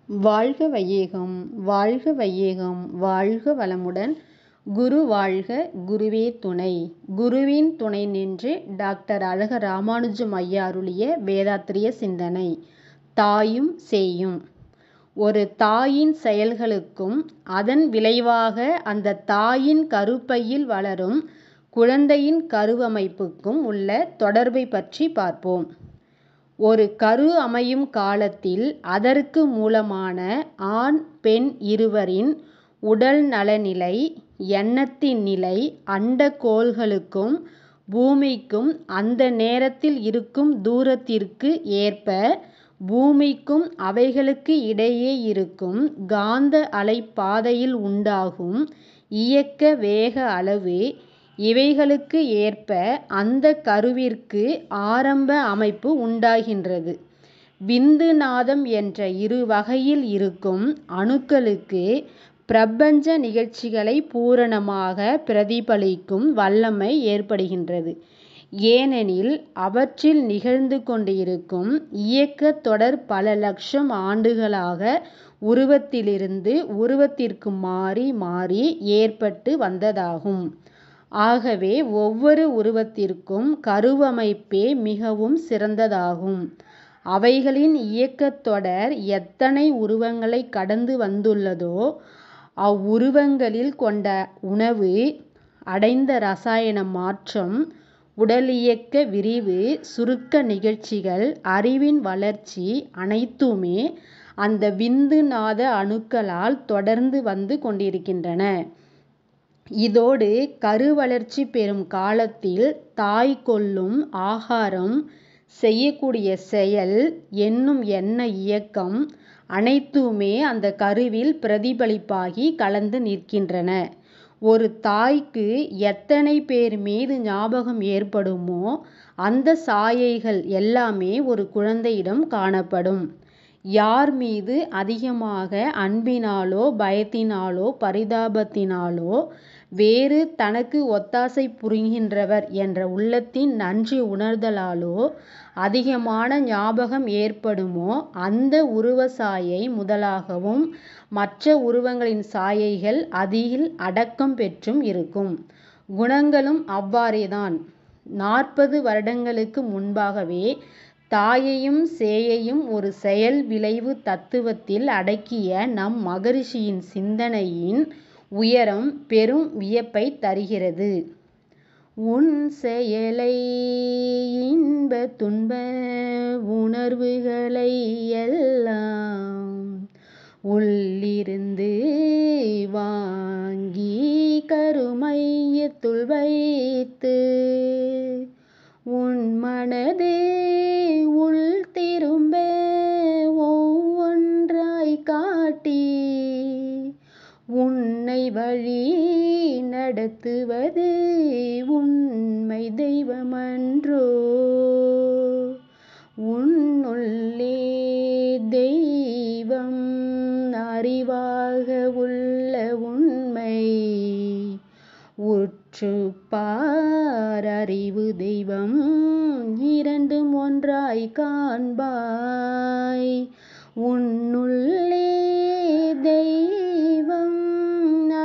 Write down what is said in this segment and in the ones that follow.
வாழ்க வையகம் வாழ்க வையகம் வாழ்க வளமுடன். குரு வாழ்க குருவே துணை. குருவின் துணை நின்று டாக்டர் அழகர் ராமானுஜம் ஐயா அருளிய வேதாத்திரிய சிந்தனை. தாயும் சேயும். ஒரு தாயின் செயல்களுக்கும் அதன் விளைவாக அந்த தாயின் கருப்பையில் வளரும் குழந்தையின் கருவமைப்புக்கும் உள்ள தொடர்பை பற்றி பார்ப்போம். ஒரு கரு அமையும் காலத்தில் அதற்கு மூலமான ஆண் பெண் இருவரின் உடல் நலநிலை, எண்ணத்தின் நிலை அண்டக்கோள்களுக்கும் பூமிக்கும் அந்த நேரத்தில் இருக்கும் தூரத்திற்கு ஏற்ப பூமிக்கும் அவைகளுக்கு இடையே இருக்கும் காந்த அலை பாதையில் உண்டாகும் இயக்க வேக அளவு, இவைகளுக்கு ஏற்ப அந்த கருவிற்கு ஆரம்ப அமைப்பு உண்டாகின்றது. விந்து நாதம் என்ற இரு வகையில் இருக்கும் அணுக்களுக்கு பிரபஞ்ச நிகழ்ச்சிகளை பூரணமாக பிரதிபலிக்கும் வல்லமை ஏற்படுகின்றது. ஏனெனில் அவற்றில் நிகழ்ந்து கொண்டிருக்கும் இயக்க தொடர் பல லட்சம் ஆண்டுகளாக உருவத்திலிருந்து உருவத்திற்கு மாறி மாறி ஏற்பட்டு வந்ததாகும். ஆகவே ஒவ்வொரு உருவத்திற்கும் கருவமைப்பே மிகவும் சிறந்ததாகும். அவைகளின் இயக்கத் தொடர் எத்தனை உருவங்களை கடந்து வந்துள்ளதோ அவ்வுருவங்களில் கொண்ட உணவு, அடைந்த இரசாயன மாற்றம், உடலியக்க விரிவு, சுருக்க நிகழ்ச்சிகள், அறிவின் வளர்ச்சி அனைத்துமே அந்த விந்து நாத அணுக்களால் தொடர்ந்து வந்து கொண்டிருக்கின்றன. இதோடு கருவளர்ச்சி பெறும் காலத்தில் தாய் கொள்ளும் ஆகாரம், செய்யக்கூடிய செயல், எண்ணும் எண்ண இயக்கம் அனைத்துமே அந்த கருவில் பிரதிபலிப்பாகி கலந்து நிற்கின்றன. ஒரு தாய்க்கு எத்தனை பேர் மீது ஞாபகம் ஏற்படுமோ அந்த சாயைகள் எல்லாமே ஒரு குழந்தையிடம் காணப்படும். யார் மீது அதிகமாக அன்பினாலோ பயத்தினாலோ பரிதாபத்தினாலோ வேறு தனக்கு ஒத்தாசை புரிகின்றவர் என்ற உள்ளத்தின் நன்றி உணர்தலாலோ அதிகமான ஞாபகம் ஏற்படுமோ அந்த உருவ சாயை முதலாகவும் மற்ற உருவங்களின் சாயைகள் அதில் அடக்கம் பெற்றும் இருக்கும். குணங்களும் அவ்வாறேதான். 40 வருடங்களுக்கு முன்பாகவே தாயையும் சேயையும் ஒரு செயல் விளைவு தத்துவத்தில் அடக்கிய நம் மகரிஷியின் சிந்தனையின் உயரம் பெரும் வியப்பை தருகிறது. உன் செயலை இன்ப துன்ப உணர்வுகளை எல்லாம் உள்ளிருந்து வாங்கி கருமையத்துள் வைத்து உன் மனதே உள் திரும்ப ஒவ்வொன்றாய் காட்டி உன்னை வழி நடத்துவது உண்மை தெய்வமன்றோ. உன்னுள்ளே தெய்வம் அறிவாக உள்ள உண்மை உற்றுப்பார் அறிவு தெய்வம் இரண்டும் ஒன்றாய் காண்பாய். உன்னுள்ளே தெய்வம்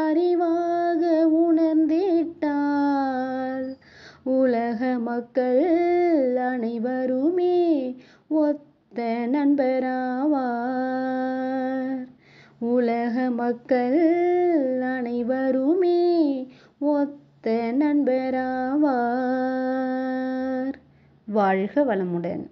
அறிவாக உணர்ந்திட்டால் உலக மக்கள் அனைவருமே ஒத்த நண்பராவார். உலக மக்கள் அனைவருமே ஒத்த நண்பராவார். வாழ்க வளமுடன்.